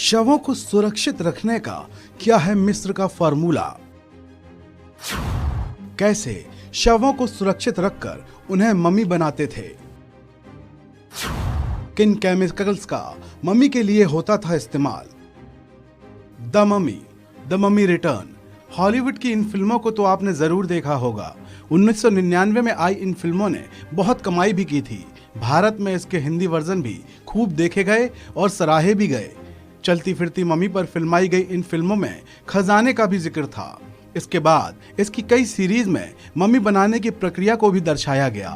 शवों को सुरक्षित रखने का क्या है मिस्र का फार्मूला? कैसे शवों को सुरक्षित रखकर उन्हें मम्मी बनाते थे? किन केमिकल्स का मम्मी के लिए होता था इस्तेमाल? The mummy return. हॉलीवुड की इन फिल्मों को तो आपने जरूर देखा होगा। 1999 में आई इन फिल्मों ने बहुत कमाई भी की थी। भारत में इसके हिंदी वर्जन भी खूब देखे गए और सराहे भी गए। चलती फिरती मम्मी पर फिल्माई गई इन फिल्मों में खजाने का भी जिक्र था। इसके बाद इसकी कई सीरीज में मम्मी बनाने की प्रक्रिया को भी दर्शाया गया।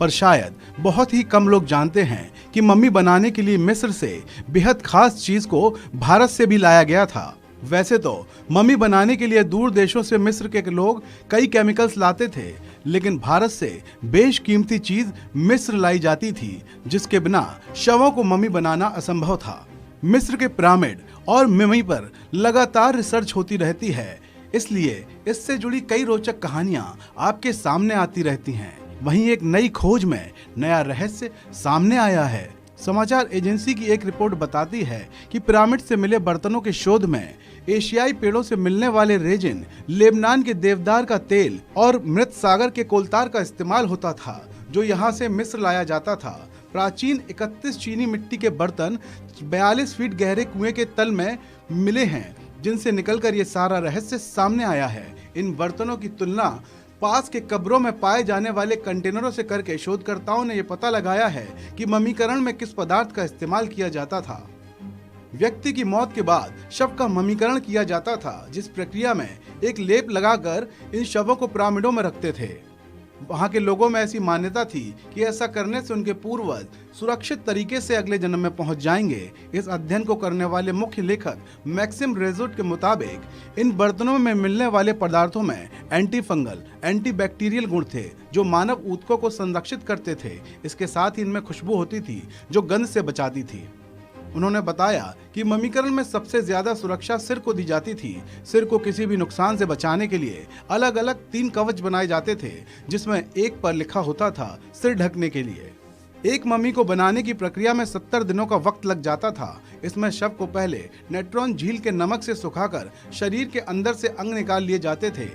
पर शायद बहुत ही कम लोग जानते हैं कि मम्मी बनाने के लिए मिस्र से बेहद खास चीज को भारत से भी लाया गया था। वैसे तो मम्मी बनाने के लिए दूर देशों से मिस्र के लोग कई केमिकल्स लाते थे, लेकिन भारत से बेशकीमती चीज मिस्र लाई जाती थी, जिसके बिना शवों को मम्मी बनाना असंभव था। मिस्र के पिरामिड और मम्मी पर लगातार रिसर्च होती रहती है, इसलिए इससे जुड़ी कई रोचक कहानियां आपके सामने आती रहती हैं। वहीं एक नई खोज में नया रहस्य सामने आया है। समाचार एजेंसी की एक रिपोर्ट बताती है कि पिरामिड से मिले बर्तनों के शोध में एशियाई पेड़ों से मिलने वाले रेजिन, लेबनान के देवदार का तेल और मृत सागर के कोलतार का इस्तेमाल होता था, जो यहाँ से मिस्र लाया जाता था। प्राचीन 31 चीनी मिट्टी के बर्तन 42 फीट गहरे कुएं के तल में मिले हैं, जिनसे निकलकर ये सारा रहस्य सामने आया है। इन बर्तनों की तुलना पास के कब्रों में पाए जाने वाले कंटेनरों से करके शोधकर्ताओं ने यह पता लगाया है कि मम्मीकरण में किस पदार्थ का इस्तेमाल किया जाता था। व्यक्ति की मौत के बाद शव का मम्मीकरण किया जाता था, जिस प्रक्रिया में एक लेप लगाकर इन शवों को पिरामिडों में रखते थे। वहां के लोगों में ऐसी मान्यता थी कि ऐसा करने से उनके पूर्वज सुरक्षित तरीके से अगले जन्म में पहुंच जाएंगे। इस अध्ययन को करने वाले मुख्य लेखक मैक्सिम रेजोट के मुताबिक इन बर्तनों में मिलने वाले पदार्थों में एंटी फंगल, एंटी बैक्टीरियल गुण थे, जो मानव ऊतकों को संरक्षित करते थे। इसके साथ ही इनमें खुशबू होती थी, जो गंध से बचाती थी। उन्होंने बताया कि मम्मीकरण में सबसे ज्यादा सुरक्षा सिर को दी जाती थी। सिर को किसी भी नुकसान से बचाने के लिए अलग अलग 3 कवच बनाए जाते थे, जिसमें एक पर लिखा होता था सिर ढकने के लिए। एक मम्मी को बनाने की प्रक्रिया में 70 दिनों का वक्त लग जाता था। इसमें शव को पहले नेट्रॉन झील के नमक से सुखाकर शरीर के अंदर से अंग निकाल लिए जाते थे,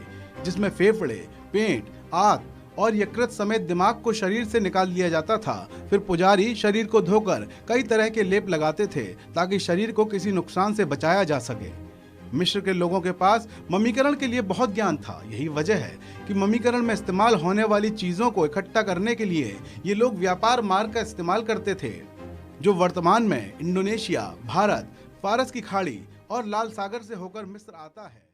जिसमें फेफड़े, पेट, आंत और यकृत समेत दिमाग को शरीर से निकाल लिया जाता था। फिर पुजारी शरीर को धोकर कई तरह के लेप लगाते थे, ताकि शरीर को किसी नुकसान से बचाया जा सके। मिस्र के लोगों के पास मम्मीकरण के लिए बहुत ज्ञान था। यही वजह है कि मम्मीकरण में इस्तेमाल होने वाली चीजों को इकट्ठा करने के लिए ये लोग व्यापार मार्ग का इस्तेमाल करते थे, जो वर्तमान में इंडोनेशिया, भारत, फारस की खाड़ी और लाल सागर से होकर मिस्र आता है।